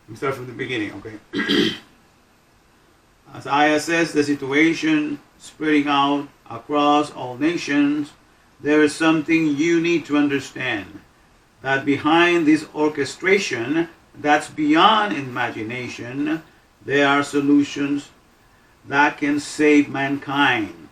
Let me start from the beginning, okay? As I assess the situation spreading out across all nations, there is something you need to understand. That behind this orchestration that's beyond imagination, there are solutions that can save mankind.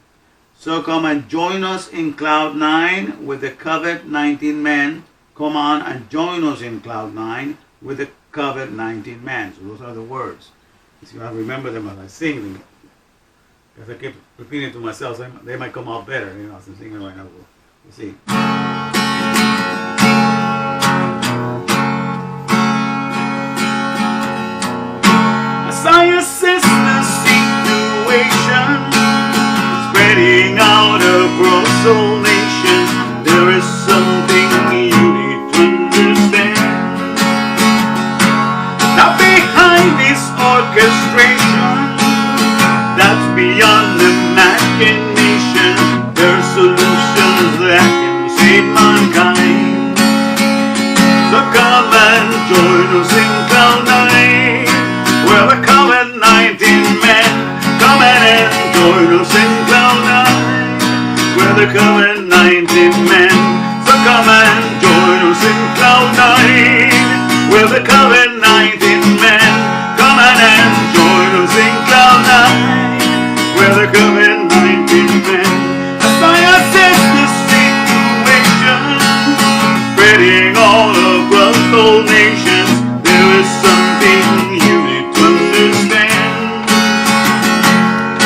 So come and join us in Cloud 9 with the COVID-19-MAN. Come on and join us in Cloud 9 with the COVID-19-MAN. So those are the words. So I remember them as I sing them. Because I keep repeating to myself, so they might come out better, as I'm singing right now. We'll see. As I assess the situation spreading out across all nations, there is something you need to understand. Now behind this orchestration that's beyond imagination, there are solutions that can save mankind. So come and join us in Cloud 9, where the COVID-19-MAN. Come and join us in Cloud 9, where the COVID-19-MAN. So come and join us in Cloud 9, where the COVID-19-MAN. Come and join us in Cloud 9, where the COVID-19-MAN. As I assess the situation spreading all across all nations, there is something you need to understand.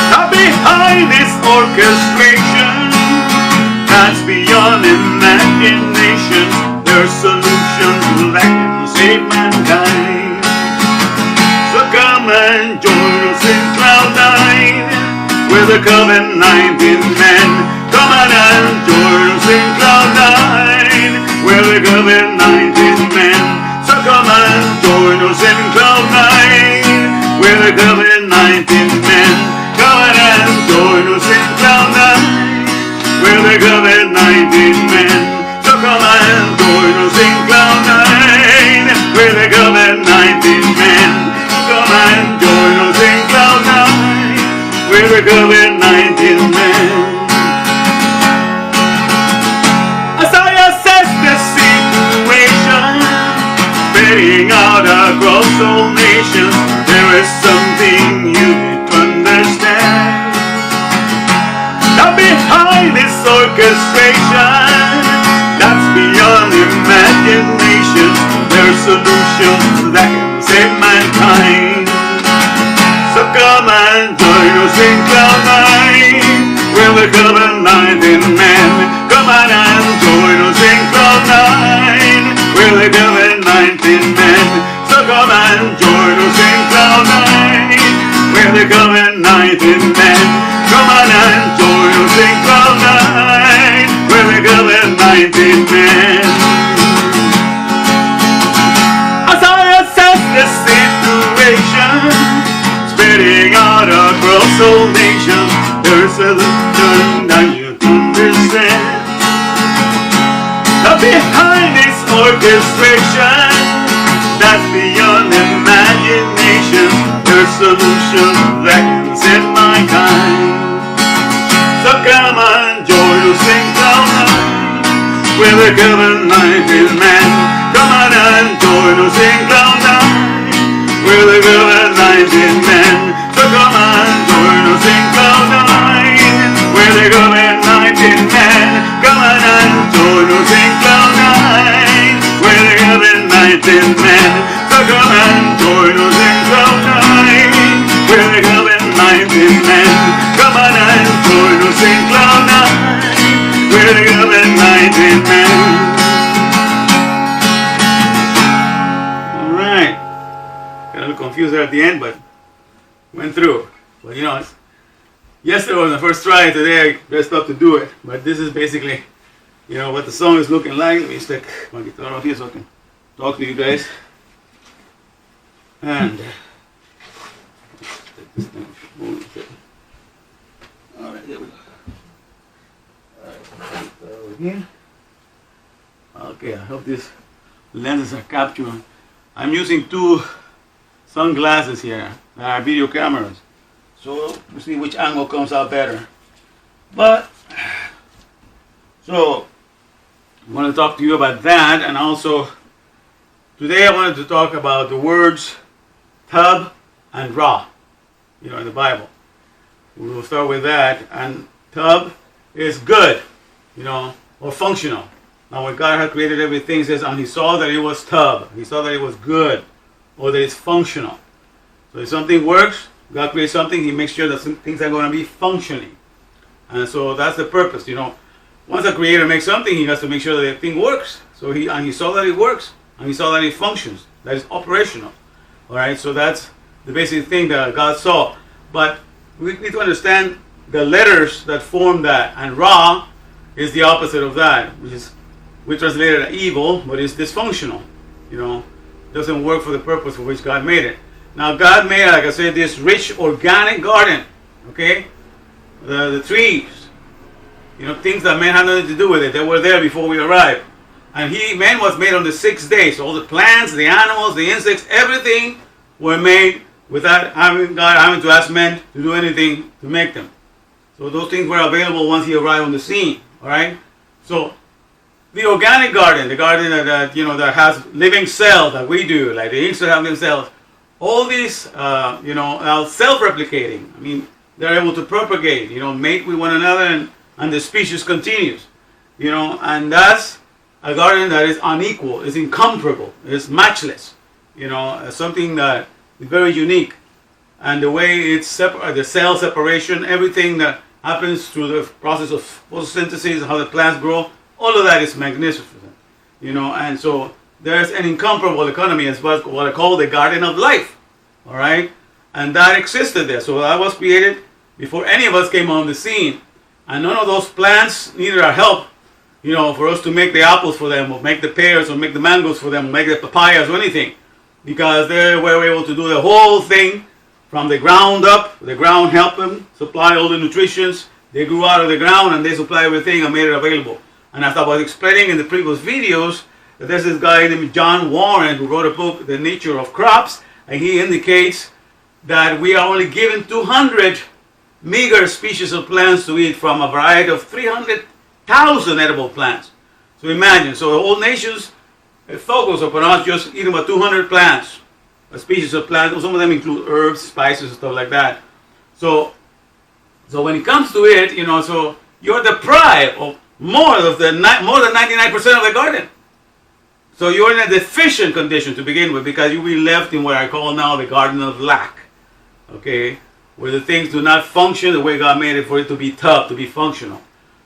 Now behind this orchestration that's beyond imagination, there are solutions that can save mankind. So come and join us in Cloud 9 with the COVID-19-MAN. Come on and join us in Cloud 9 with the COVID-19-MAN. So come and join us in Cloud 9 with the COVID-19-MAN. Come on and join us in Cloud 9 with the COVID-19-MAN. So come and join us in Cloud 9 with the COVID-19-MAN. Come and join us in Cloud 9 with the COVID-19-MAN. As I assess the situation spreading out across all nations, there is something you need to understand. Now behind this orchestration that's beyond imagination, there are solutions that can save mankind. So come and join us in Cloud 9 with the COVID-19-MAN. Come on and join us in Cloud 9 with the COVID-19-MAN. So come and join us in Cloud 9 with the COVID-19-MAN. Come on and join us in Cloud 9 with the COVID-19-MAN. As I assess the situation spreading out across all nations, there's a solution that you understand. Now behind this orchestration that's beyond imagination, there's solutions that can save mankind. So come and join us in Cloud 9 with the COVID-19-MAN. Come on and join us in Cloud 9 with the COVID-19-MAN. So come and join us in Cloud 9 with the COVID-19-MAN. Come on and join us in Cloud 9 with the COVID-19-MAN. So come and join us in Cloud 9 with the COVID-19-MAN. Come on and join us in Cloud 9 with the COVID-19-MAN. Alright. Got a little confused there at the end, but went through. But yesterday was the first try. Today I dressed up to do it. But this is basically, what the song is looking like. Let me stick my guitar off here so I can talk to you guys. And take this thing. Alright, here we go. Alright, over here. Okay, I hope these lenses are capturing. I'm using two sunglasses here, video cameras. So we'll see which angle comes out better. But, so I want to talk to you about that, and also today I wanted to talk about the words tub and ra, in the Bible. We will start with that. And tub is good, or functional. Now when God had created everything, it says, and he saw that it was tub. He saw that it was good, or that it's functional. So if something works, God creates something, he makes sure that some things are going to be functioning. And so that's the purpose, Once a creator makes something, he has to make sure that the thing works. So he saw that it works, and he saw that it functions, that it's operational. All right, so that's the basic thing that God saw. But we need to understand the letters that form that, and Ra is the opposite of that, which is, we translated it evil, but it's dysfunctional. Doesn't work for the purpose for which God made it. Now God made, like I said, this rich organic garden. Okay, the trees, things that man had nothing to do with it. They were there before we arrived. And man was made on the 6th day. So all the plants, the animals, the insects, everything were made without God having to ask men to do anything to make them. So those things were available once he arrived on the scene. All right. So the organic garden, the garden that has living cells that we do, like the insects have living cells. All these, are self-replicating. I mean, they're able to propagate, mate with one another, and the species continues, and that's a garden that is unequal, is incomparable, is matchless, something that is very unique. And the way it's the cell separation, everything that happens through the process of photosynthesis, how the plants grow, all of that is magnificent, and so there's an incomparable economy, as what I call the garden of life, all right? And that existed there. So that was created before any of us came on the scene. And none of those plants needed our help, for us to make the apples for them, or make the pears, or make the mangoes for them, or make the papayas, or anything. Because they were able to do the whole thing from the ground up. The ground helped them supply all the nutritions. They grew out of the ground, and they supplied everything and made it available. And as I was explaining in the previous videos, there's this guy named John Warren who wrote a book, The Nature of Crops, and he indicates that we are only given 200 meager species of plants to eat from a variety of 300,000 edible plants. So imagine, so the whole nation's focus upon us just eating about 200 plants, a species of plants. Some of them include herbs, spices, and stuff like that. So when it comes to it, so you're deprived of more than 99% of the garden. So you're in a deficient condition to begin with, because you'll be left in what I call now the garden of lack. Okay, where the things do not function the way God made it for it to be tough, to be functional.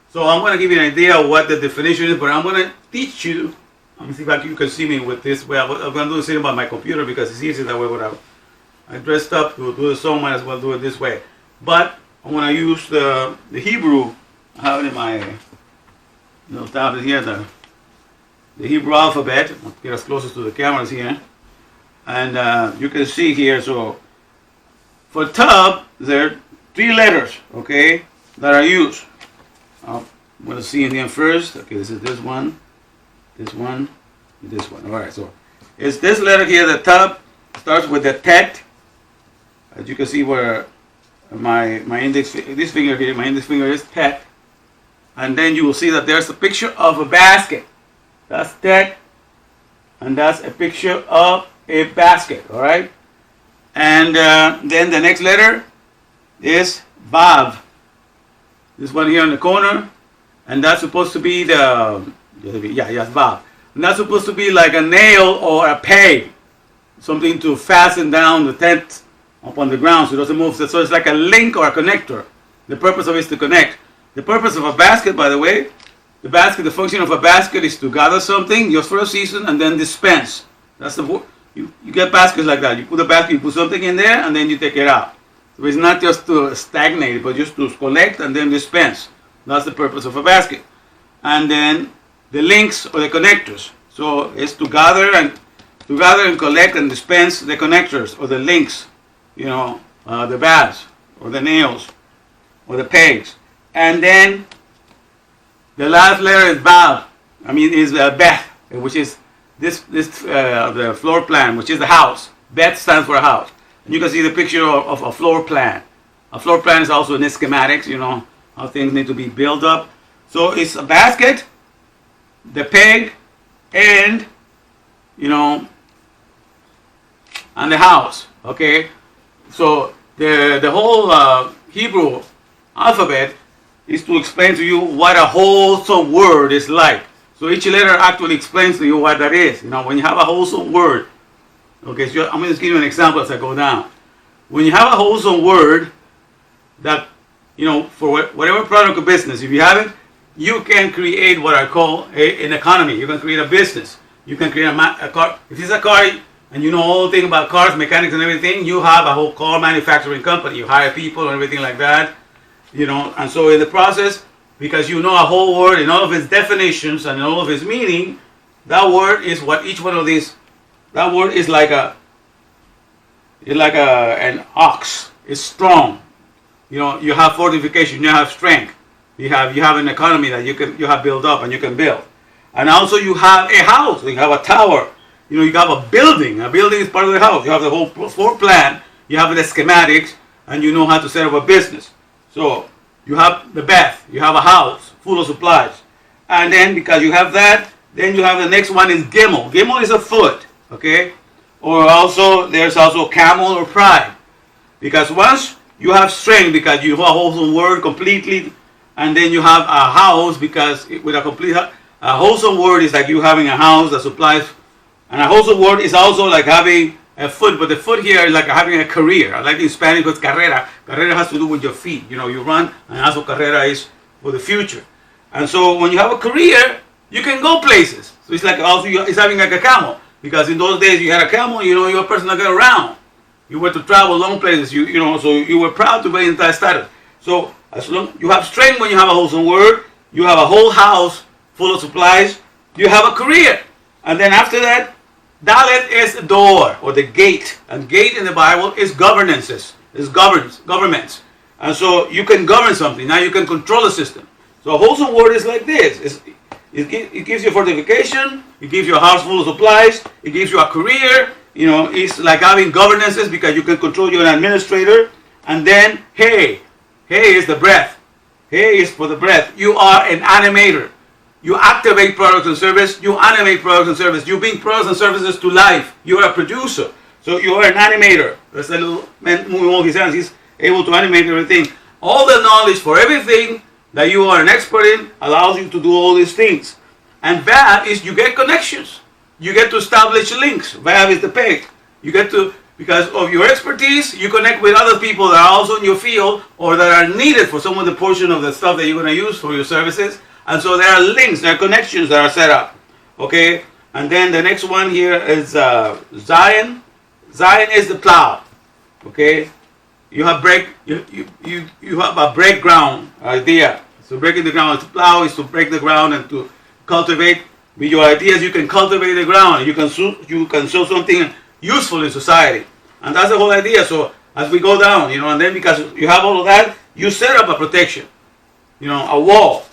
So I'm going to give you an idea of what the definition is, but I'm going to teach you. Let me see if you can see me with this way. I'm going to do the same about my computer because it's easier that way without. I dressed up to do the song, might as well do it this way. But I'm going to use the Hebrew. I have it in my tablet here, the Hebrew alphabet. I'll get as close to the cameras here. And you can see here, so for tub, there are 3 letters, okay, that are used. I'm going to see in here first. Okay, this is this one, this one, and this one. All right, so it's this letter here, the tub, starts with the tet. As you can see where my index, this finger here, my index finger is tet. And then you will see that there's a picture of a basket. That's tet. And that's a picture of a basket, all right? And then the next letter is Vav. This one here in the corner. And that's supposed to be Vav. And that's supposed to be like a nail or a peg. Something to fasten down the tent upon the ground so it doesn't move. So it's like a link or a connector. The purpose of it is to connect. The purpose of a basket, by the way, the function of a basket is to gather something just for a season and then dispense. That's you get baskets like that. You put a basket, you put something in there, and then you take it out. So it's not just to stagnate, but just to collect and then dispense. That's the purpose of a basket. And then the links or the connectors. So it's to gather and collect and dispense the connectors or the links, the bags or the nails or the pegs. And then the last letter is Bav. Is Beth, which is the floor plan, which is the house. Bet stands for a house. And you can see the picture of a floor plan. A floor plan is also in the schematics, how things need to be built up. So it's a basket, the peg, and, and the house, okay? So the whole Hebrew alphabet is to explain to you what a wholesome word is like. So each letter actually explains to you what that is. When you have a wholesome word, okay, so I'm going to just give you an example as I go down. When you have a wholesome word that, for whatever product or business, if you have it, you can create what I call an economy. You can create a business. You can create a car. If it's a car and you know all the thing about cars, mechanics and everything, you have a whole car manufacturing company. You hire people and everything like that. And so in the process, because you know a whole word in all of its definitions and in all of its meaning, that word is what each one of these, that word is like an ox. It's strong. You have fortification, you have strength. You have an economy that you have built up and you can build. And also you have a house, you have a tower. You have a building. A building is part of the house. You have the whole floor plan, you have the schematics, and you know how to set up a business. So you have the bath, you have a house full of supplies. And then because you have that, then you have the next one is Gimel. Gimel is a foot, okay? Or also, there's also camel or pride. Because once you have strength, because you have a wholesome word completely, and then you have a house, because with a wholesome word is like you having a house that supplies, and a wholesome word is also like having a foot, but the foot here is like having a career. I like in Spanish it's carrera. Carrera has to do with your feet. You run, and that's what carrera is for the future. And so when you have a career, you can go places. So it's like also it's having like a camel, because in those days you had a camel. You're a person that got around. You were to travel long places. So you were proud to be in that status. So as long you have strength when you have a wholesome word, you have a whole house full of supplies. You have a career, and then after that, Dalet is the door or the gate, and gate in the Bible is governances, is governments, and so you can govern something. Now you can control a system. So a wholesome word is like this: it gives you fortification, it gives you a house full of supplies, it gives you a career. It's like having governances because you can control. You're an administrator, and then hey is the breath. Hey is for the breath. You are an animator. You activate products and service. You animate products and service. You bring products and services to life. You are a producer. So you are an animator. There's a little man moving all his hands. He's able to animate everything. All the knowledge for everything that you are an expert in allows you to do all these things. And VAB is you get connections. You get to establish links. VAB is the peg. You get to, because of your expertise, you connect with other people that are also in your field or that are needed for some of the portion of the stuff that you're going to use for your services. And so there are links, there are connections that are set up, okay? And then the next one here is Zion. Zion is the plow, okay? You have you have a break ground idea. So breaking the ground, to plow is to break the ground and to cultivate. With your ideas, you can cultivate the ground. You can show something useful in society, and that's the whole idea. So as we go down, and then because you have all of that, you set up a protection, a wall.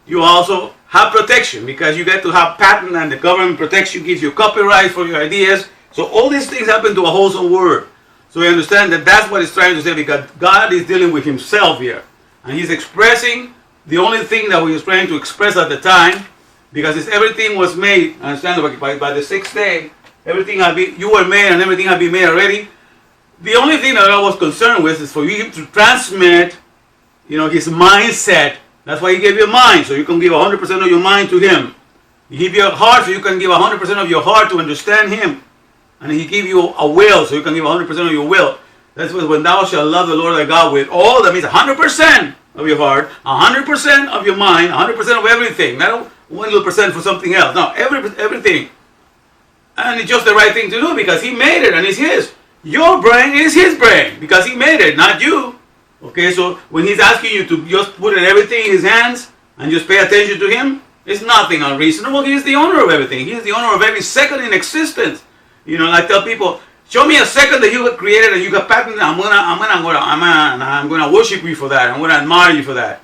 You also have protection because you get to have patent and the government protects you, gives you copyright for your ideas. So all these things happen to a wholesome word. So we understand that that's what it's trying to say, because God is dealing with himself here. And he's expressing the only thing that he was trying to express at the time, because everything was made, understand, by the sixth day, everything you were made and everything had been made already. The only thing that I was concerned with is for you to transmit, his mindset. That's why he gave you a mind, so you can give 100% of your mind to him. He gave you a heart, so you can give 100% of your heart to understand him. And he gave you a will, so you can give 100% of your will. That's when thou shalt love the Lord thy God with all, that means 100% of your heart, 100% of your mind, 100% of everything. Not 1 little percent for something else. No, everything. And it's just the right thing to do because he made it and it's his. Your brain is his brain because he made it, not you. Okay, so when he's asking you to just put everything in his hands and just pay attention to him, it's nothing unreasonable. He's the owner of everything. He's the owner of every second in existence. I tell people, show me a second that you have created and you have patented. I'm gonna worship you for that. I'm gonna admire you for that.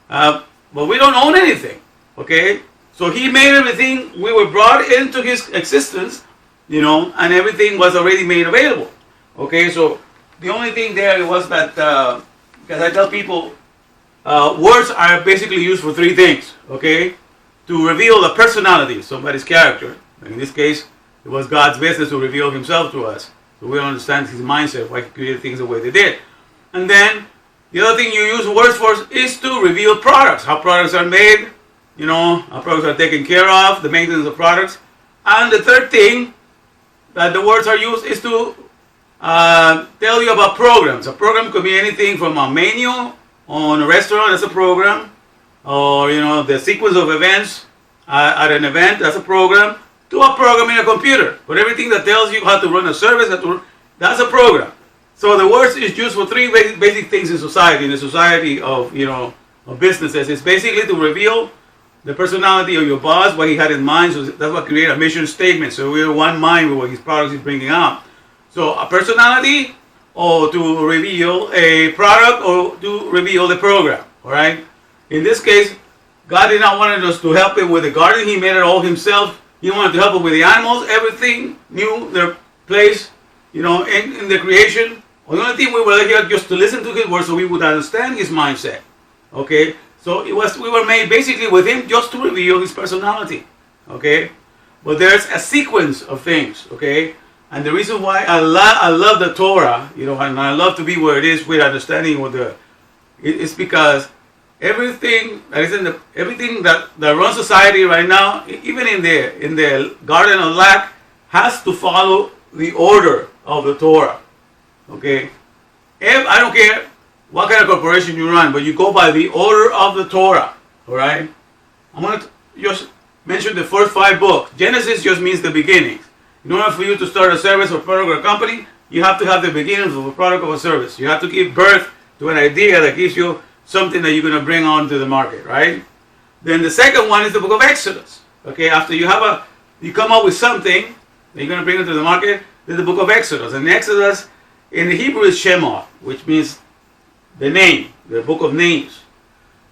But we don't own anything. Okay, so he made everything. We were brought into his existence, you know, and everything was already made available. Okay, so the only thing there was that, because I tell people, words are basically used for three things, okay? To reveal the personality, somebody's character. In this case, it was God's business to reveal himself to us. So we understand his mindset, why he created things the way they did. And then, the other thing you use words for is to reveal products, how products are made, you know, how products are taken care of, the maintenance of products. And the third thing that the words are used is to tell you about programs. A program could be anything from a menu on a restaurant, that's a program, or, you know, the sequence of events at an event, that's a program, to a program in a computer. But everything that tells you how to run a service, that's a program. So the words is used for three basic things in society. In the society of, you know, of businesses, it's basically to reveal the personality of your boss, what he had in mind. So that's what creates a mission statement. So we're one mind with what his products is bringing out. So a personality, or to reveal a product, or to reveal the program. All right. In this case, God did not want us to help him with the garden. He made it all himself. He wanted to help him with the animals. Everything knew their place, you know, in the creation. The only thing we were here just to listen to his words so we would understand his mindset. Okay? So we were made basically with him just to reveal his personality. Okay? But there's a sequence of things. Okay? And the reason why I love the Torah, you know, and I love to be where it is with understanding it's because everything that is everything that runs society right now, even in the Garden of Lack, has to follow the order of the Torah. Okay, I don't care what kind of corporation you run, but you go by the order of the Torah. All right. I'm going to just mention the first 5 books. Genesis just means the beginnings. In order for you to start a service or product or a company, you have to have the beginnings of a product or a service. You have to give birth to an idea that gives you something that you're going to bring on to the market, right? Then the second one is the book of Exodus. Okay, after you come up with something that you're going to bring into the market, there's the book of Exodus. And Exodus in the Hebrew is Shema, which means the name, the book of names.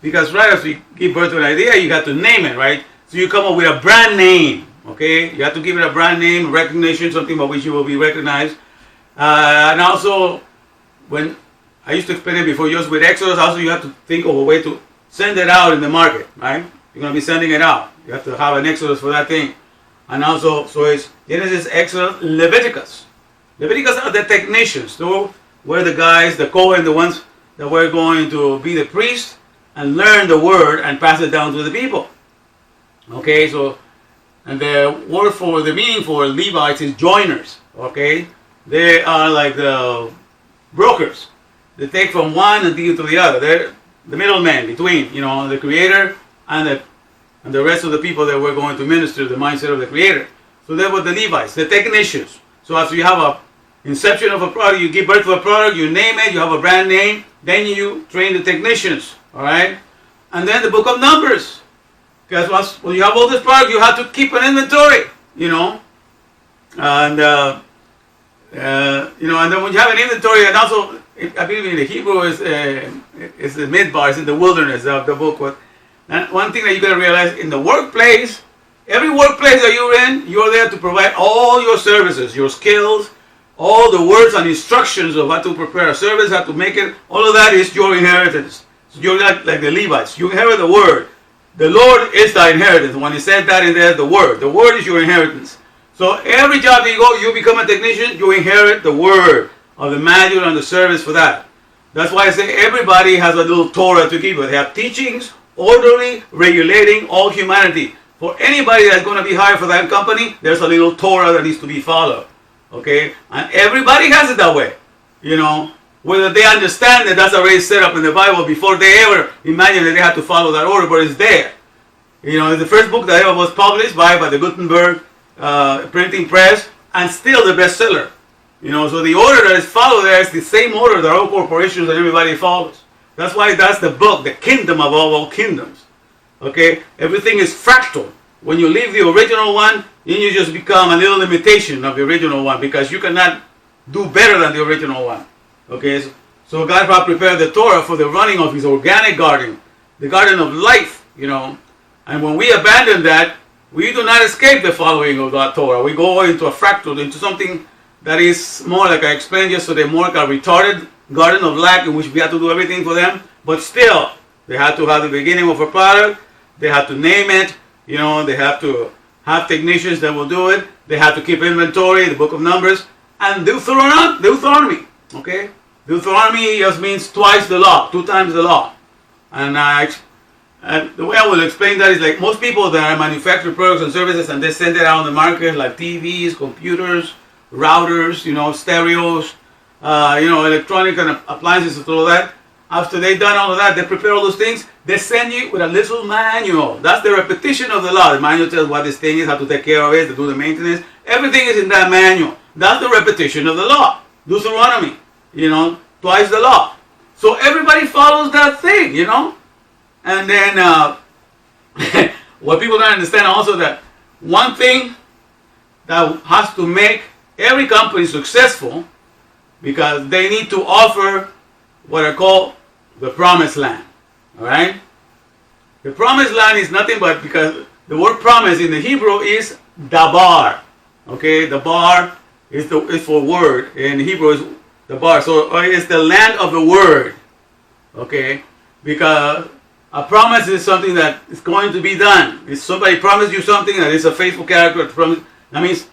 Because right after you give birth to an idea, you have to name it, right? So you come up with a brand name, okay? You have to give it a brand name, recognition, something by which you will be recognized. And also, when I used to explain it before, just with Exodus, also you have to think of a way to send it out in the market, right? You're going to be sending it out. You have to have an Exodus for that thing. And also, so it's Genesis, Exodus, Leviticus. Leviticus are the technicians. So we're the guys, the Kohen, the ones that were going to be the priest and learn the word and pass it down to the people. Okay, so, and the word for, the meaning for Levites is joiners. Okay, they are like the brokers. They take from one and give to the other. They're the middleman between, you know, the Creator and the rest of the people that were going to minister the mindset of the Creator. So they were the Levites, the technicians. So after you have a inception of a product, you give birth to a product, you name it, you have a brand name, then you train the technicians, all right? And then the book of Numbers. Because when you have all this product, you have to keep an inventory, you know. And, you know, and then when you have an inventory, and also, I believe in the Hebrew is the midbar, it's in the wilderness of the book. And one thing that you got to realize, in the workplace, every workplace that you're in, you're there to provide all your services, your skills, all the words and instructions of how to prepare a service, how to make it. All of that is your inheritance. So you're like the Levites. You inherit the word. The Lord is thy inheritance. When he said that in there, the word. The word is your inheritance. So every job that you go, you become a technician, you inherit the word of the manual and the service for that. That's why I say everybody has a little Torah to give. They have teachings, orderly, regulating all humanity. For anybody that's going to be hired for that company, there's a little Torah that needs to be followed. Okay? And everybody has it that way. You know, whether they understand that that's already set up in the Bible before they ever imagine that they have to follow that order, but it's there. You know, it's the first book that ever was published by the Gutenberg printing press, and still the bestseller. You know, so the order that is followed there is the same order that all corporations and everybody follows. That's why that's the book, the kingdom of all kingdoms. Okay? Everything is fractal. When you leave the original one, then you just become a little imitation of the original one, because you cannot do better than the original one. Okay? So God prepared the Torah for the running of his organic garden, the garden of life, you know. And when we abandon that, we do not escape the following of that Torah. We go into a fractal, into something that is more like I explained yesterday, more like a retarded garden of lack in which we have to do everything for them. But still, they have to have the beginning of a product. They have to name it. You know, they have to have technicians that will do it. They have to keep inventory, the book of Numbers. And Deuteronomy, okay? Deuteronomy just means twice the law, 2 times the law. And the way I will explain that is like most people that manufacture products and services and they send it out on the market like TVs, computers, routers, you know, stereos, you know, electronic and appliances and all that. After they've done all of that, they prepare all those things, they send you with a little manual. That's the repetition of the law. The manual tells what this thing is, how to take care of it, to do the maintenance. Everything is in that manual. That's the repetition of the law. Deuteronomy, you know, twice the law. So everybody follows that thing, you know. And then what people don't understand also that one thing that has to make every company successful, because they need to offer what are called the promised land. All right? The promised land is nothing but, because the word promise in the Hebrew is Davar. Okay? Davar is for word. In Hebrew is Davar. So it's the land of the word. Okay? Because a promise is something that is going to be done. If somebody promised you something that is a faithful character, that means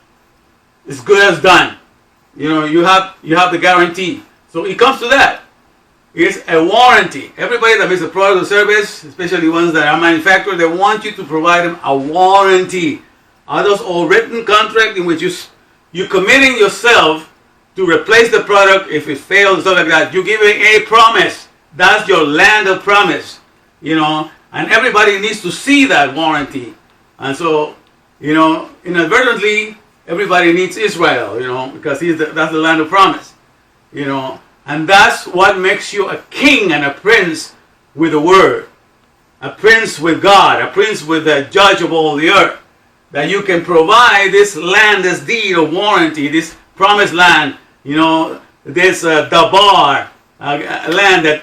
it's good as done. You know, you have the guarantee. So it comes to that. It's a warranty. Everybody that makes a product or service, especially ones that are manufactured, they want you to provide them a warranty. Are those all written contracts in which you're committing yourself to replace the product if it fails and stuff like that? You're giving a promise. That's your land of promise. You know, and everybody needs to see that warranty. And so, you know, inadvertently, everybody needs Israel, you know, because that's the land of promise. You know, and that's what makes you a king and a prince with the word. A prince with God, a prince with the judge of all the earth. That you can provide this land, this deed of warranty, this promised land, you know, this Davar land that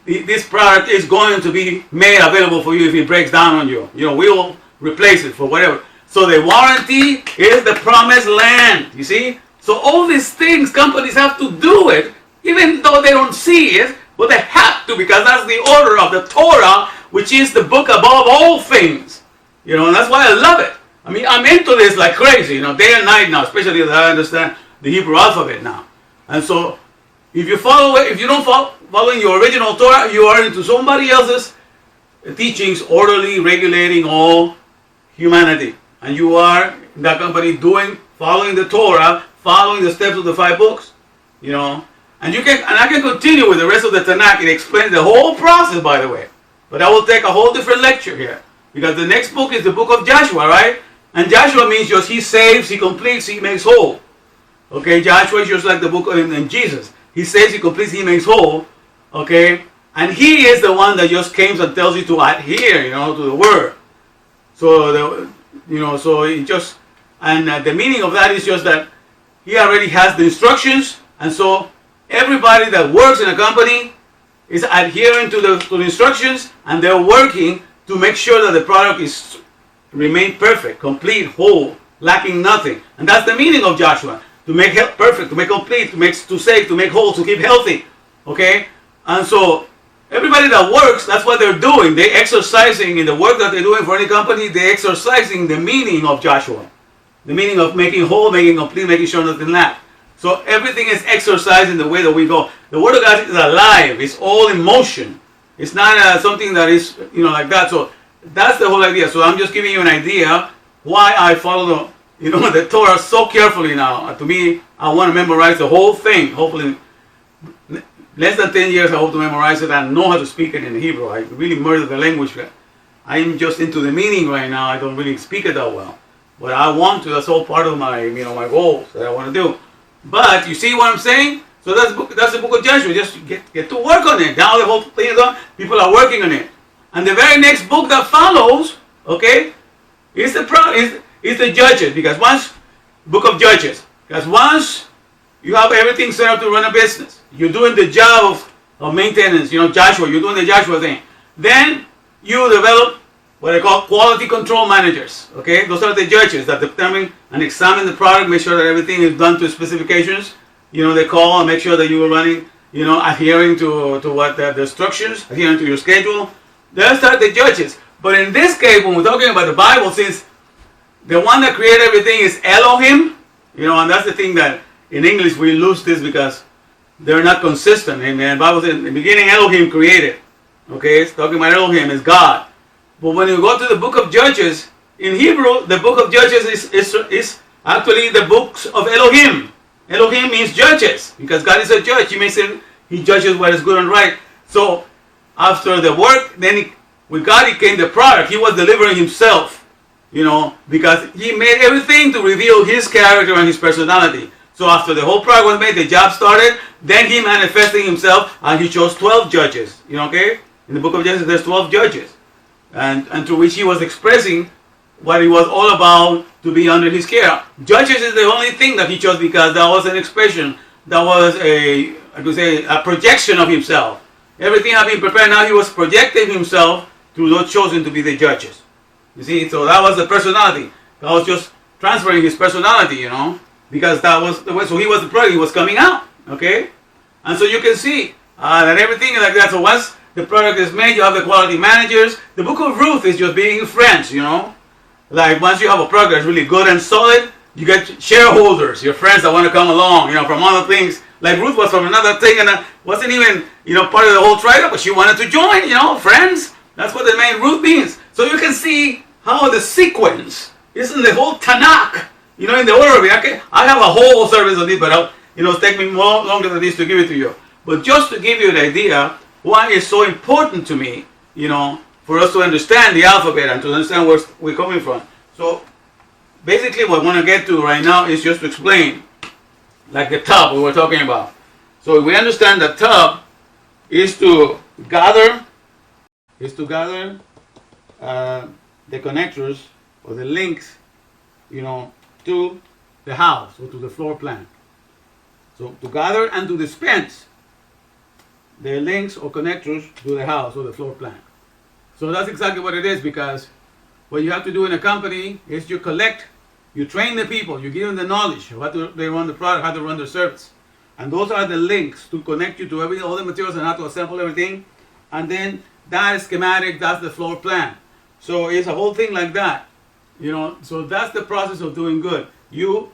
this product is going to be made available for you if it breaks down on you. You know, we will replace it for whatever. So the warranty is the promised land, you see? So all these things, companies have to do it, even though they don't see it, but they have to, because that's the order of the Torah, which is the book above all things. You know, and that's why I love it. I mean, I'm into this like crazy, you know, day and night now, especially that I understand the Hebrew alphabet now. And so, if you follow it, if you don't following your original Torah, you are into somebody else's teachings, orderly regulating all humanity. And you are in that company following the Torah, following the steps of the 5 books. You know, and I can continue with the rest of the Tanakh. It explains the whole process, by the way. But I will take a whole different lecture here, because the next book is the book of Joshua, right? And Joshua means just he saves, he completes, he makes whole. Okay, Joshua is just like the book in Jesus. He saves, he completes, he makes whole. Okay, and he is the one that just comes and tells you to adhere, you know, to the word. So so it just, and the meaning of that is just that he already has the instructions, and so everybody that works in a company is adhering to the instructions, and they're working to make sure that the product remain perfect, complete, whole, lacking nothing. And that's the meaning of Joshua: to make perfect, to make complete, to save, to make whole, to keep healthy. Okay, and so everybody that works, that's what they're doing. They're exercising in the work that they're doing for any company. They're exercising the meaning of Joshua, the meaning of making whole, making complete, making sure nothing lacks. So everything is exercised in the way that we go. The Word of God is alive. It's all in motion. It's not something that is, like that. So that's the whole idea. So I'm just giving you an idea why I follow the Torah so carefully now. To me, I want to memorize the whole thing. Hopefully, less than 10 years I hope to memorize it and know how to speak it in Hebrew. I really murder the language. I'm just into the meaning right now. I don't really speak it that well. But I want to. That's all part of my, my goals that I want to do. But you see what I'm saying? So that's the book of Joshua. Just get to work on it. Now the whole thing is done. People are working on it. And the very next book that follows, okay, is the Judges. Because book of Judges. Because once you have everything set up to run a business, you're doing the job of maintenance, Joshua, you're doing the Joshua thing. Then you develop what I call quality control managers. Okay, those are the judges that determine and examine the product, make sure that everything is done to specifications. They call and make sure that you are running, adhering to what the instructions, adhering to your schedule. Those are the judges. But in this case, when we're talking about the Bible, since the one that created everything is Elohim, and that's the thing that in English we lose this because they're not consistent. And the Bible says in the beginning Elohim created. Okay, it's talking about Elohim is God. But when you go to the book of Judges, in Hebrew, the book of Judges is actually the books of Elohim. Elohim means judges, because God is a judge. He makes it, He judges what is good and right. So after the work, then with God he came the product. He was delivering himself, because he made everything to reveal his character and his personality. So after the whole product was made, the job started, then he manifested himself, and he chose 12 judges. Okay? In the book of Genesis, there's 12 judges. And through which he was expressing what he was all about to be under his care. Judges is the only thing that he chose because that was an expression, that was a projection of himself. Everything had been prepared, now he was projecting himself to those chosen to be the judges. You see, so that was the personality. God was just transferring his personality, because that was the way. So he was the product, he was coming out, okay? And so you can see that everything like that. So once the product is made, you have the quality managers. The book of Ruth is just being friends, Like once you have a product that's really good and solid, you get shareholders, your friends that want to come along, from other things. Like Ruth was from another thing and wasn't even, part of the whole tribe, but she wanted to join, friends. That's what the name Ruth means. So you can see how the sequence is in the whole Tanakh, in the order. I have a whole service on this, but it's taking me more longer than this to give it to you. But just to give you an idea why it's so important to me, for us to understand the alphabet and to understand where we're coming from. So basically what I want to get to right now is just to explain, like the tub we were talking about. So if we understand that tub is to gather the connectors or the links, to the house or to the floor plan. So to gather and to dispense the links or connectors to the house or the floor plan. So that's exactly what it is, because what you have to do in a company is you collect, you train the people, you give them the knowledge of how they run the product, how to run their service. And those are the links to connect you to all the materials and how to assemble everything. And then that is schematic, that's the floor plan. So it's a whole thing like that. So that's the process of doing good. You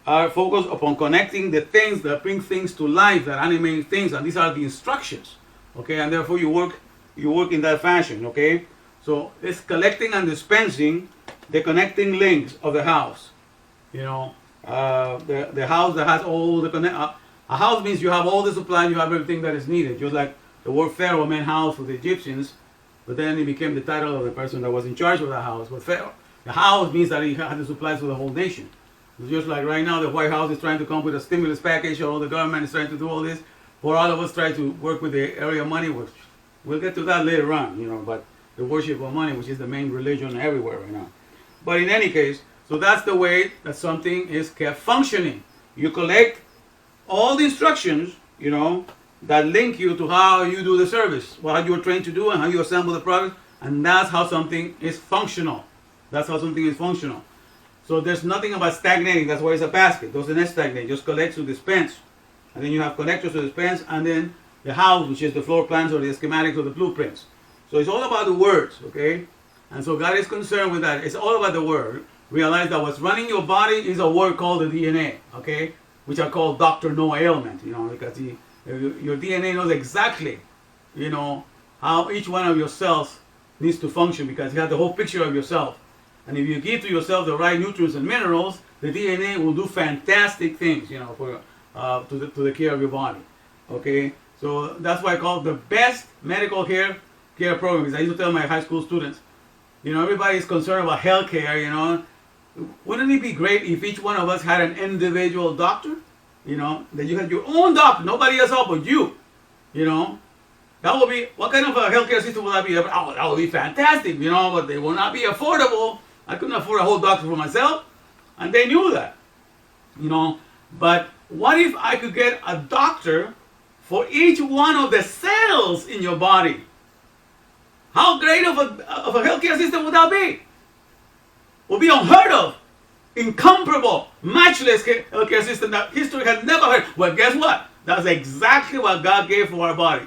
are focused upon connecting the things that bring things to life, that animate things, and these are the instructions. Okay, and therefore you work in that fashion, okay? So it's collecting and dispensing the connecting links of the house. The house that has all the a house means you have all the supplies, you have everything that is needed. Just like the word Pharaoh meant house for the Egyptians, but then it became the title of the person that was in charge of the house. But Pharaoh, the house means that he had the supplies for the whole nation. It's just like right now the White House is trying to come up with a stimulus package, or the government is trying to do all this, for all of us try to work with the area money, which we'll get to that later on, but the worship of money, which is the main religion everywhere right now. But in any case, so that's the way that something is kept functioning. You collect all the instructions, that link you to how you do the service, what you are trained to do and how you assemble the product, and that's how something is functional. That's how something is functional. So there's nothing about stagnating. That's why it's a basket. Doesn't stagnate. Just collects to dispense. And then you have connectors to dispense, and then the house, which is the floor plans or the schematics or the blueprints. So it's all about the words, okay? And so God is concerned with that. It's all about the word. Realize that what's running your body is a word called the DNA, okay? Which are called doctor no ailment, because your DNA knows exactly, how each one of your cells needs to function, because you have the whole picture of yourself. And if you give to yourself the right nutrients and minerals, the DNA will do fantastic things, for to the care of your body, okay? So that's why I call it the best medical care program. Because I used to tell my high school students, everybody is concerned about health care, Wouldn't it be great if each one of us had an individual doctor? That you had your own doctor, nobody else but you. That would be, what kind of a healthcare system would that be? Oh, that would be fantastic, but they will not be affordable. I couldn't afford a whole doctor for myself, and they knew that. But what if I could get a doctor for each one of the cells in your body? How great of a healthcare system would that be? Would be unheard of, incomparable, matchless healthcare system that history has never heard. Well, guess what? That's exactly what God gave for our body.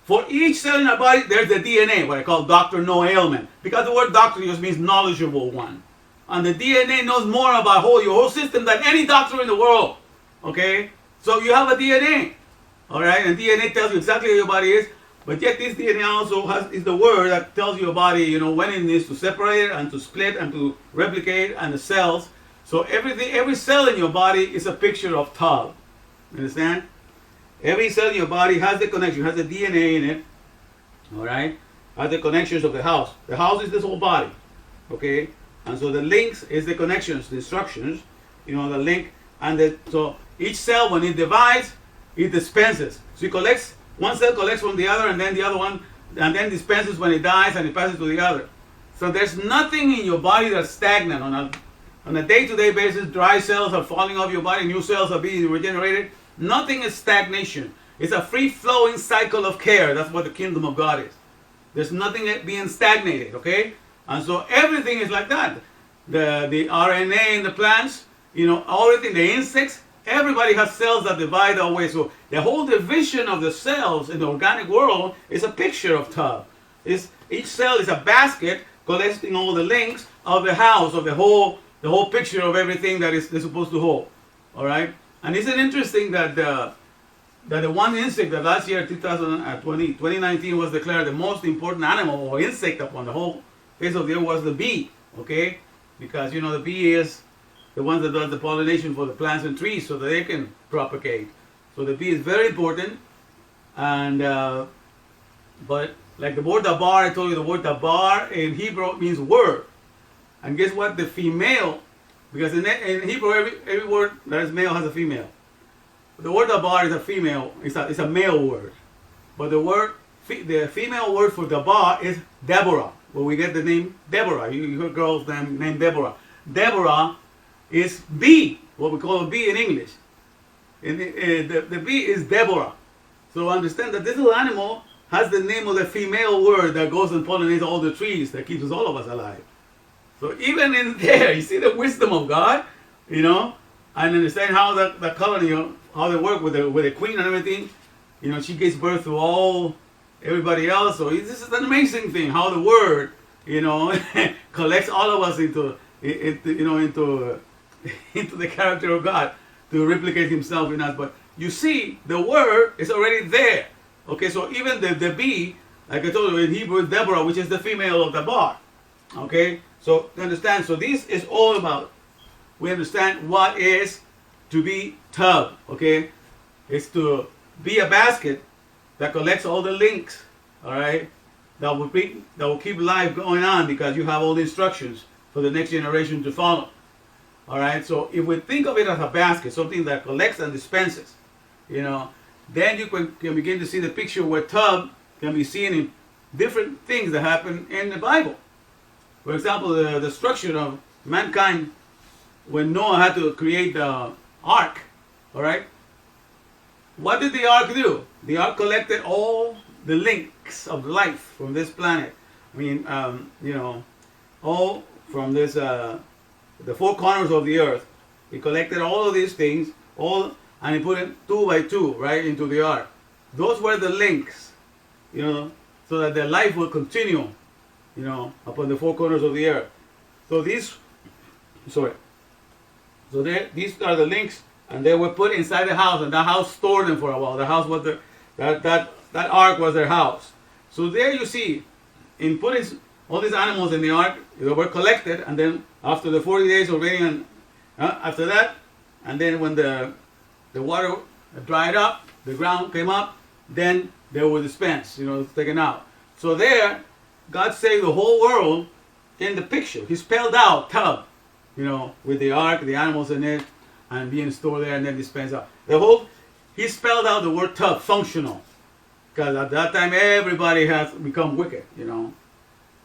For each cell in our body, there's the DNA, what I call doctor no ailment. Because the word doctor just means knowledgeable one. And the DNA knows more about your whole system than any doctor in the world. Okay? So you have a DNA. Alright? And DNA tells you exactly who your body is. But yet this DNA also is the word that tells your body, when it needs to separate and to split and to replicate, and the cells. So every cell in your body is a picture of T.O.R.A.H. You understand? Every cell in your body has the connection, has the DNA in it. Alright? Has the connections of the house. The house is this whole body. Okay? And so the links is the connections, the instructions, the link. And so each cell, when it divides, it dispenses. So one cell collects from the other, and then the other one, and then dispenses when it dies, and it passes to the other. So there's nothing in your body that's stagnant. On a day-to-day basis, dry cells are falling off your body, new cells are being regenerated. Nothing is stagnation. It's a free-flowing cycle of care. That's what the kingdom of God is. There's nothing being stagnated, okay? And so everything is like that. The RNA in the plants, everything, the insects, everybody has cells that divide that way. So the whole division of the cells in the organic world is a picture of T.O.R.A.H. Each cell is a basket collecting all the links of the house, of the whole picture of everything that they're supposed to hold. All right? And isn't it interesting that the one insect that last year, 2019, was declared the most important animal or insect upon the whole face of the earth was the bee, okay? Because, the bee is the one that does the pollination for the plants and trees so that they can propagate. So the bee is very important. And, but like the word Davar, I told you the word Davar in Hebrew means word. And guess what? The female, because in Hebrew every word that is male has a female. The word Davar is a female, it's a male word. But the female word for Davar is Deborah, where we get the name Deborah. You heard girls named Deborah. Deborah is bee, what we call a bee in English. The bee is Deborah. So understand that this little animal has the name of the female word that goes and pollinates all the trees that keeps all of us alive. So even in there, you see the wisdom of God, and understand how the colony, how they work with the queen and everything. She gives birth to everybody else. So this is an amazing thing, how the word, collects all of us into the character of God to replicate himself in us. But you see, the word is already there. Okay, so even the bee, like I told you in Hebrew, is Deborah, which is the female of Davar. Okay, so you understand. So this is all about, we understand what is to be T.O.R.A.H. Okay, it's to be a basket that collects all the links. All right, that will keep life going on because you have all the instructions for the next generation to follow. All right, so if we think of it as a basket, something that collects and dispenses, then you can begin to see the picture where T.O.R.A.H. can be seen in different things that happen in the Bible. For example, the destruction of mankind when Noah had to create the ark. All right, what did the ark do? The ark collected all the links of life from this planet. I mean, all from this. The four corners of the earth. He collected all of these things, and he put it 2 by 2, right, into the ark. Those were the links, so that their life will continue, upon the four corners of the earth. So these are the links, and they were put inside the house, and that house stored them for a while. The house was that ark was their house. So there you see, in putting all these animals in the ark, they were collected, and then after the 40 days of rain, and after that, and then when the water dried up, the ground came up, then they were dispensed, taken out. So there, God saved the whole world in the picture. He spelled out T.O.R.A.H., with the ark, the animals in it, and being stored there and then dispensed out. He spelled out the word T.O.R.A.H., functional, because at that time everybody has become wicked,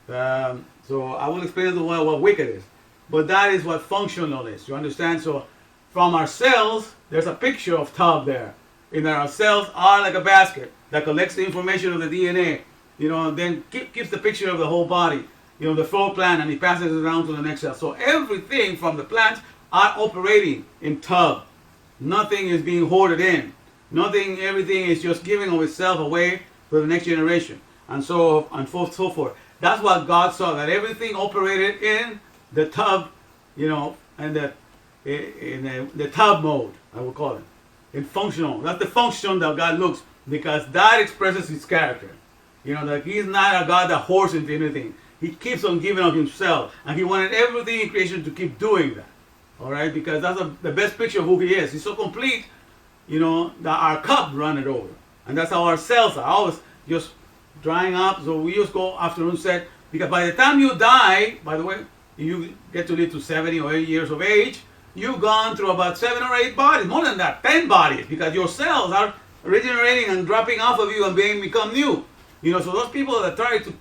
So I will explain to you what wicked is. But that is what functional is. You understand? So from our cells, there's a picture of T.O.R.A.H. there. And our cells are like a basket that collects the information of the DNA. then keeps the picture of the whole body, the floor plan, and he passes it around to the next cell. So everything from the plants are operating in tub. Nothing is being hoarded in. Nothing, everything is just giving of itself away for the next generation, and so so forth. That's what God saw, that everything operated in the tub, and in the tub mode, I would call it. In functional. That's the function that God looks, because that expresses his character. That he's not a God that hoards into anything. He keeps on giving of himself, and he wanted everything in creation to keep doing that. All right, because that's the best picture of who he is. He's so complete, that our cup runneth over, and that's how our cells are always just drying up. So we just go afternoon set, because by the time you die, by the way, you get to live to 70 or 80 years of age, you've gone through about 7 or 8 bodies, more than that, 10 bodies, because your cells are regenerating and dropping off of you and become new. So those people that try to,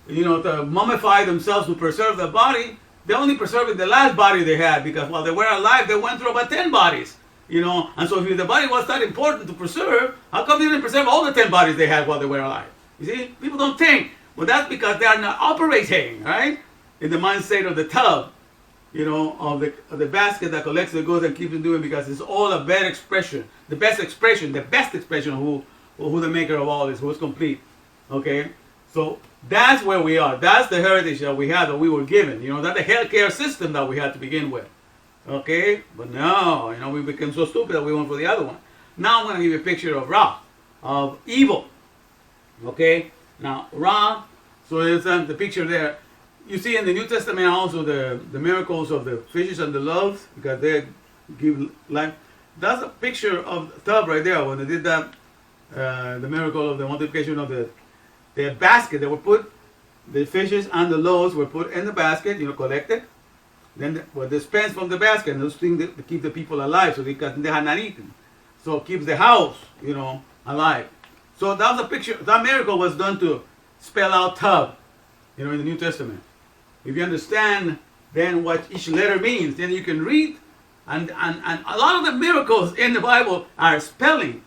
to mummify themselves to preserve their body, they're only preserving the last body they had, because while they were alive, they went through about 10 bodies. And so if the body was that important to preserve, how come they didn't preserve all the 10 bodies they had while they were alive? You see, people don't think. Well, that's because they are not operating, right, in the mind state of the tub, of the basket that collects the goods and keeps them doing, because it's all a better expression, the best expression of who the maker of all is, who is complete. Okay, so that's where we are. That's the heritage that we had, that we were given. That's the healthcare system that we had to begin with. Okay, but no, we became so stupid that we went for the other one. Now I'm going to give you a picture of Ra, of evil. Okay, now Ra, so it's the picture there. You see in the New Testament also the miracles of the fishes and the loaves, because they give life. That's a picture of the tub right there when they did that, the miracle of the multiplication of the basket. They were put, the fishes and the loaves were put in the basket, collected. Then were dispensed from the basket, and those things that keep the people alive, so they had not eaten. So it keeps the house, alive. So that was a picture. That miracle was done to spell out tub, in the New Testament. If you understand then what each letter means, then you can read. And a lot of the miracles in the Bible are spelling.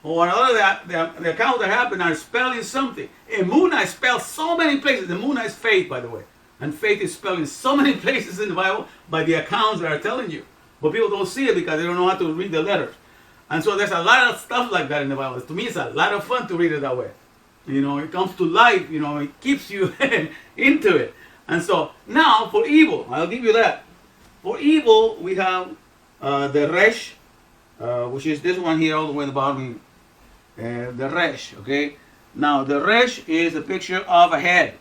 Or a lot of the accounts that happen are spelling something. Emunah is spelled so many places. Emunah is faith, by the way. And faith is spelled in so many places in the Bible by the accounts that are telling you. But people don't see it because they don't know how to read the letters. And so there's a lot of stuff like that in the Bible. To me, it's a lot of fun to read it that way. It comes to life, it keeps you into it. And so now for evil, I'll give you that. For evil, we have the Resh, which is this one here all the way in the bottom. The Resh, okay? Now the Resh is a picture of a head,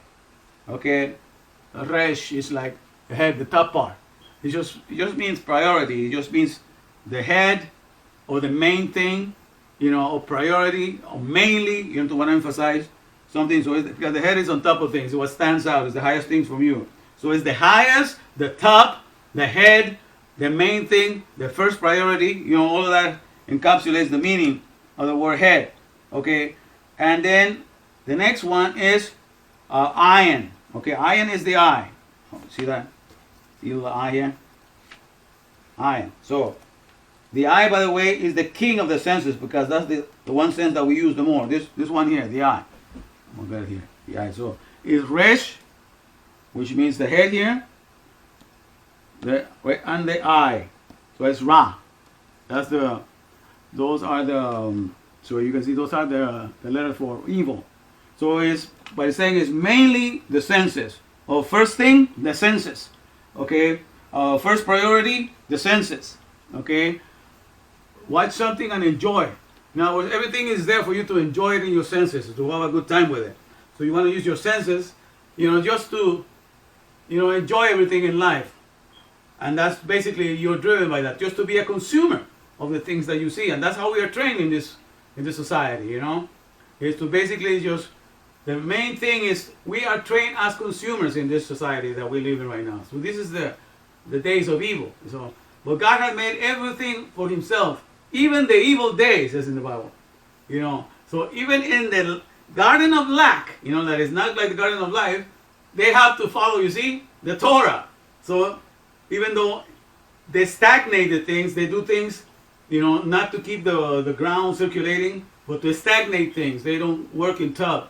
okay? Resh is like the head, the top part. It just means priority. It just means the head or the main thing, or priority, or mainly, to want to emphasize something. So because the head is on top of things, so what stands out is the highest things from you. So it's the highest, the top, the head, the main thing, the first priority, all of that encapsulates the meaning of the word head. Okay? And then the next one is iron. Okay, iron is the eye. Oh, see that? See the eye here? Iron. So, the eye, by the way, is the king of the senses, because that's the one sense that we use the more. This one here, the eye. I'll get it here. The eye. So, is Resh, which means the head here, and the eye. So, it's Ra. Those are the, so you can see those are the letters for evil. So it's by saying it's mainly the senses. First thing, the senses. Okay. First priority, the senses. Okay. Watch something and enjoy. Now everything is there for you to enjoy it in your senses, to have a good time with it. So you want to use your senses, just to, enjoy everything in life. And that's basically, you're driven by that, just to be a consumer of the things that you see. And that's how we are trained in this society, is to basically just, the main thing is we are trained as consumers in this society that we live in right now. So this is the days of evil. So, but God has made everything for himself, even the evil days, as in the Bible. So even in the garden of lack, that is not like the garden of life, they have to follow, the Torah. So even though they stagnate the things, they do things, not to keep the ground circulating, but to stagnate things. They don't work in tub.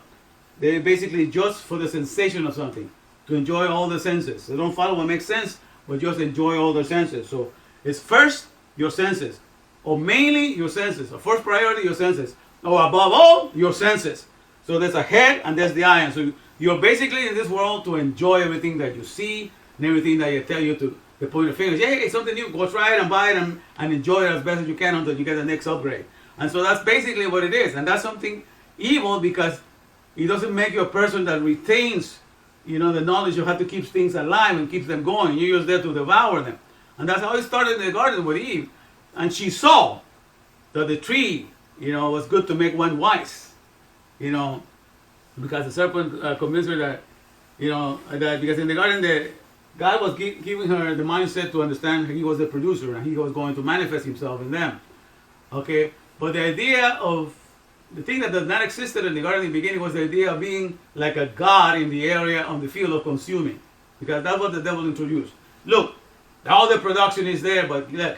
They basically just for the sensation of something, to enjoy all the senses. They don't follow what makes sense, but just enjoy all the senses. So it's first your senses, or mainly your senses. Or first priority your senses, or above all your senses. So there's a head and there's the eye. And so you're basically in this world to enjoy everything that you see and everything that you tell you to point the fingers. Hey, something new, go try it and buy it and enjoy it as best as you can until you get the next upgrade. And so that's basically what it is. And that's something evil because it doesn't make you a person that retains, the knowledge of how to keep things alive and keeps them going. You're just there to devour them. And that's how it started in the garden with Eve. And she saw that the tree, was good to make one wise. Because the serpent convinced her that, that because in the garden, God was giving her the mindset to understand he was the producer and he was going to manifest himself in them. Okay? But the idea of, the thing that does not exist in the garden in the beginning was the idea of being like a God in the area, on the field of consuming. Because that's what the devil introduced. Look, all the production is there, but look,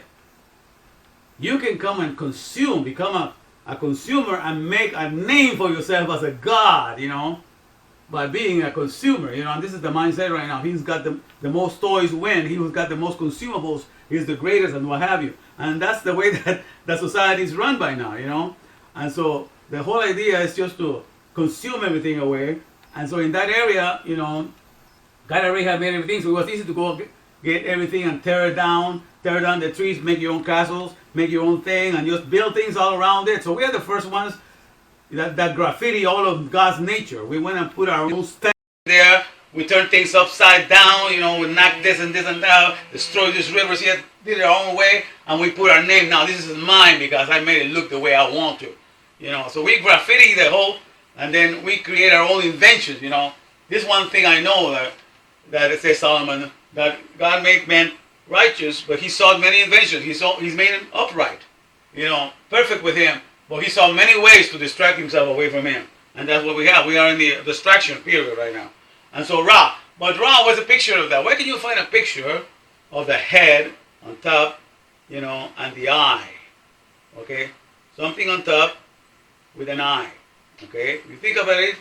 you can come and consume, become a consumer and make a name for yourself as a God, by being a consumer, and this is the mindset right now. He's got the most toys win. He who's got the most consumables is the greatest and what have you. And that's the way that society is run by now, And so the whole idea is just to consume everything away. And so in that area, God already had made everything, so it was easy to go get everything and tear down the trees, make your own castles, make your own thing, and just build things all around it. So we are the first ones that graffiti all of God's nature. We went and put our own stuff there. We turned things upside down, we knocked this and that, destroyed these rivers here, did it our own way, and we put our name. Now this is mine because I made it look the way I want to. So we graffiti the whole, and then we create our own inventions, This one thing I know that it says Solomon, that God made man righteous, but he saw many inventions. He's made him upright, perfect with him. But he saw many ways to distract himself away from him. And that's what we have. We are in the distraction period right now. And so Ra. But Ra was a picture of that. Where can you find a picture of the head on top, and the eye? Okay? Something on top with an eye. Okay? If you think about it,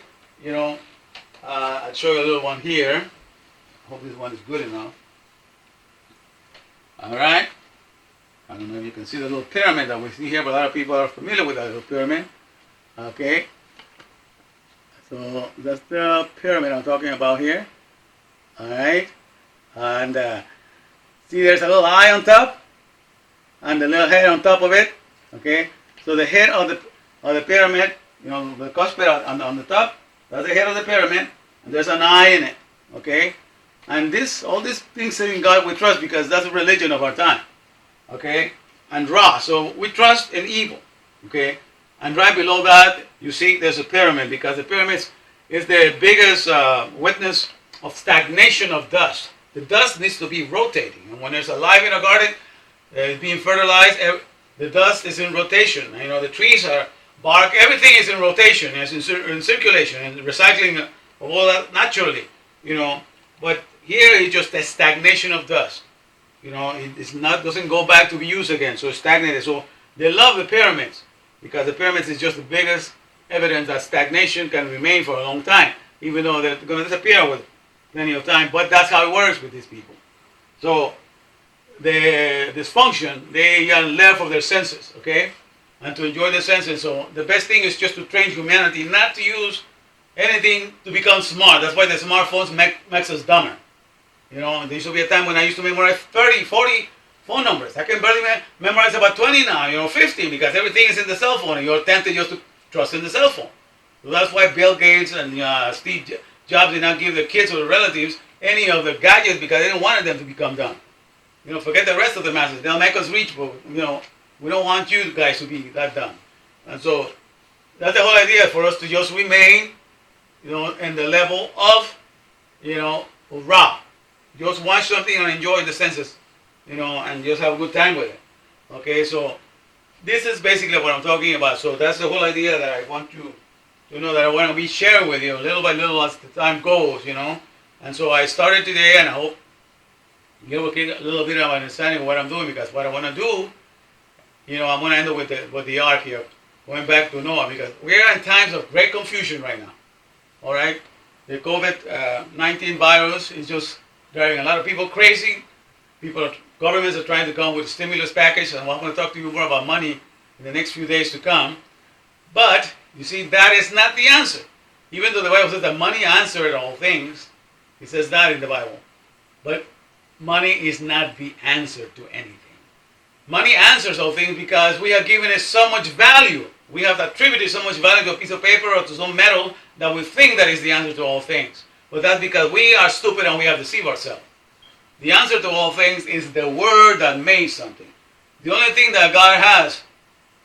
I'll show you a little one here. I hope this one is good enough. Alright? I don't know if you can see the little pyramid that we see here, but a lot of people are familiar with that little pyramid. Okay? So that's the pyramid I'm talking about here. Alright? And see there's a little eye on top and the little head on top of it. Okay? So the head of the pyramid, the cuspid on the top, that's the head of the pyramid, and there's an eye in it. Okay? And all these things in God we trust because that's the religion of our time. Okay? And Ra. So we trust in evil. Okay? And right below that, you see there's a pyramid because the pyramid is the biggest witness of stagnation of dust. The dust needs to be rotating. And when there's a life in a garden, it's being fertilized, the dust is in rotation. The trees are bark, everything is in rotation, it's in circulation and recycling of all that naturally. But here it's just a stagnation of dust. Doesn't go back to be used again, so it's stagnated. So they love the pyramids because the pyramids is just the biggest evidence that stagnation can remain for a long time, even though they're going to disappear with plenty of time. But that's how it works with these people. So the dysfunction, they are left of their senses, okay, and to enjoy the senses. So the best thing is just to train humanity not to use anything to become smart. That's why the smartphones makes us dumber. There used to be a time when I used to memorize 30, 40 phone numbers. I can barely memorize about 20 now, 50, because everything is in the cell phone, and you're tempted just to trust in the cell phone. So that's why Bill Gates and Steve Jobs did not give their kids or their relatives any of the gadgets because they didn't want them to become dumb. Forget the rest of the masses. They'll make us rich, but, we don't want you guys to be that dumb. And so that's the whole idea, for us to just remain, in the level of, Ra. Just watch something and enjoy the senses, and just have a good time with it. Okay, so this is basically what I'm talking about. So that's the whole idea that I want you to know, that I want to be sharing with you little by little as the time goes, And so I started today, and I hope you get a little bit of understanding of what I'm doing, because what I want to do, I'm going to end up with the ark here, going back to Noah, because we are in times of great confusion right now. All right, the COVID-19 virus is just driving a lot of people crazy. Governments are trying to come with a stimulus package, and I'm going to talk to you more about money in the next few days to come. But you see, that is not the answer. Even though the Bible says that money answered all things, it says that in the Bible. But money is not the answer to anything. Money answers all things because we have given it so much value. We have attributed so much value to a piece of paper or to some metal that we think that is the answer to all things. But that's because we are stupid and we have deceived ourselves. The answer to all things is the Word that made something. The only thing that God has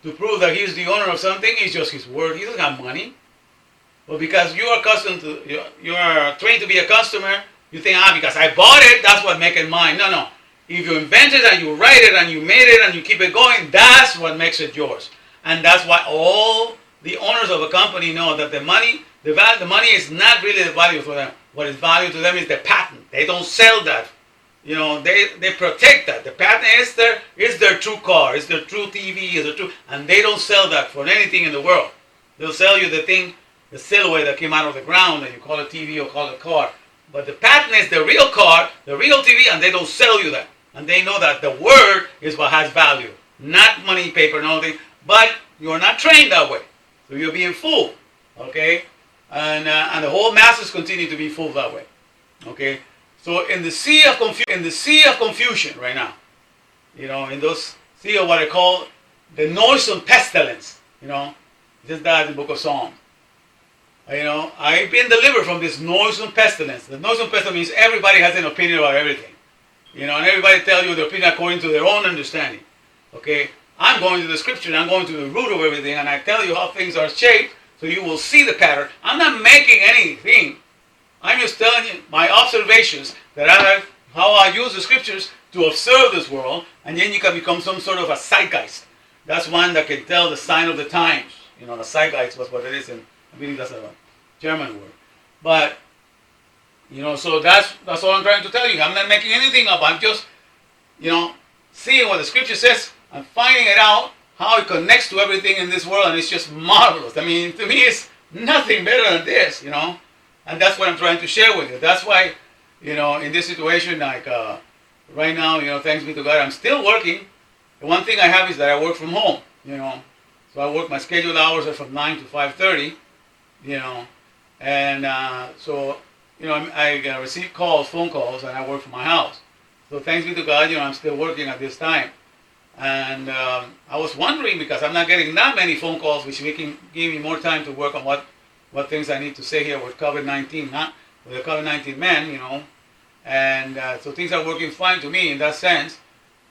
to prove that He's the owner of something is just His Word. He doesn't have money. But because you are accustomed to, you are trained to be a customer, you think, because I bought it, that's what makes it mine. No. If you invent it and you write it and you made it and you keep it going, that's what makes it yours. And that's why all the owners of a company know that the money is not really the value for them. What is value to them is the patent. They don't sell that. They protect that. The patent is their true car, it's their true TV, and they don't sell that for anything in the world. They'll sell you the silhouette that came out of the ground, and you call it TV or call it car. But the patent is the real car, the real TV, and they don't sell you that. And they know that the Word is what has value, not money, paper, nothing. But you're not trained that way, so you're being fooled. Okay, and the whole masses continue to be fooled that way. Okay. So in the sea of confusion right now, in those sea of what I call the noisome pestilence, just that in the book of Psalms. I've been delivered from this noisome pestilence. The noisome pestilence means everybody has an opinion about everything. And everybody tells you their opinion according to their own understanding. Okay? I'm going to the scripture and I'm going to the root of everything, and I tell you how things are shaped so you will see the pattern. I'm not making anything. I'm just telling you my observations that how I use the scriptures to observe this world, and then you can become some sort of a zeitgeist. That's one that can tell the sign of the times. The zeitgeist was what it is, and I believe that's a German word. But, so that's all I'm trying to tell you. I'm not making anything up. I'm just, seeing what the scripture says and finding it out, how it connects to everything in this world, and it's just marvelous. I mean, to me, it's nothing better than this, And that's what I'm trying to share with you. That's why, in this situation, like right now, thanks be to God, I'm still working. The one thing I have is that I work from home, So I work, my scheduled hours are from 9 to 5:30, And so, I receive phone calls, and I work from my house. So thanks be to God, I'm still working at this time. And I was wondering, because I'm not getting that many phone calls, which can give me more time to work on what things I need to say here with COVID-19, with the COVID-19-MAN, And so things are working fine to me in that sense.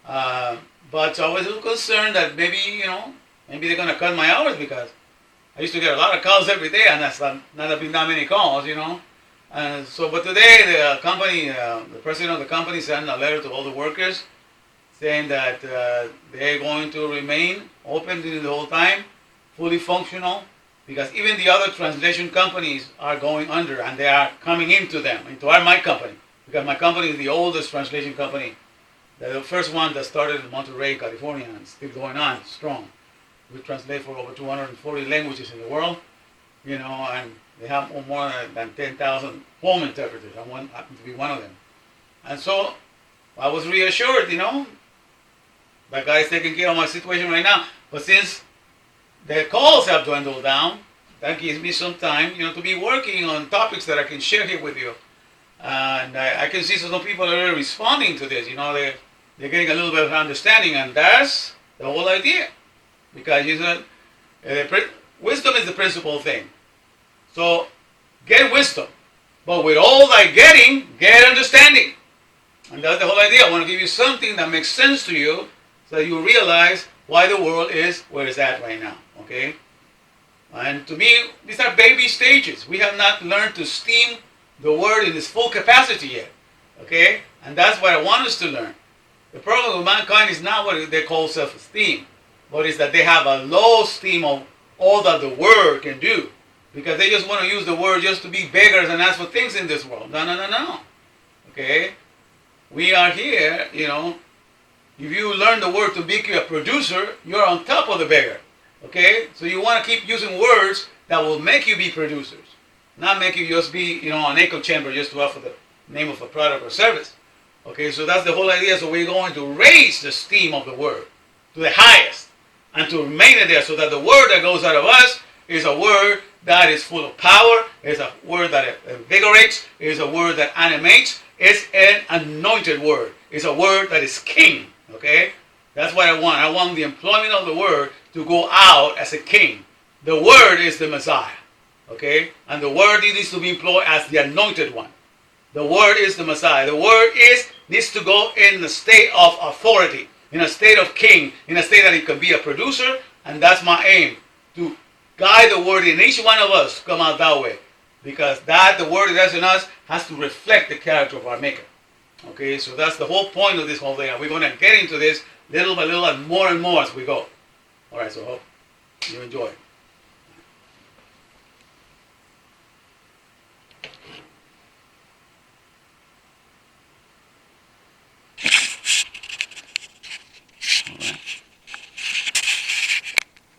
But I was a little concerned that maybe they're going to cut my hours, because I used to get a lot of calls every day, and that's not been that many calls, And so, but today the company, the president of the company sent a letter to all the workers saying that they're going to remain open the whole time, fully functional, because even the other translation companies are going under, and they are coming into my company, because my company is the oldest translation company. They're the first one that started in Monterey, California, and still going on strong. We translate for over 240 languages in the world, and they have more than 10,000 home interpreters. I happen to be one of them. And so I was reassured, that God is taking care of my situation right now. But since the calls have dwindled down, that gives me some time, to be working on topics that I can share here with you. And I can see some people are really responding to this. They're getting a little bit of understanding, and that's the whole idea. Because wisdom is the principal thing. So get wisdom, but with all thy getting, get understanding. And that's the whole idea. I want to give you something that makes sense to you, so that you realize why the world is where it's at right now. Okay? And to me, these are baby stages. We have not learned to steam the word in its full capacity yet. Okay? And that's what I want us to learn. The problem with mankind is not what they call self-esteem, but it's that they have a low esteem of all that the word can do. Because they just want to use the word just to be beggars and ask for things in this world. No. Okay? We are here, If you learn the word to make you a producer, you're on top of the beggar. Okay? So you want to keep using words that will make you be producers. Not make you just be, an echo chamber just to offer the name of a product or service. Okay, so that's the whole idea. So we're going to raise the esteem of the word to the highest and to remain it there so that the word that goes out of us is a word that is full of power, is a word that invigorates, is a word that animates, it's an anointed word. It's a word that is king. Okay? That's what I want. I want the employment of the word to go out as a king. The word is the Messiah. Okay? And the word needs to be employed as the anointed one. The word is the Messiah. The word needs to go in the state of authority, in a state of king, in a state that it can be a producer, and that's my aim, to guide the word in each one of us to come out that way. Because the word that's in us has to reflect the character of our Maker. Okay, so that's the whole point of this whole thing. And we're going to get into this little by little and more as we go. All right, so hope you enjoy.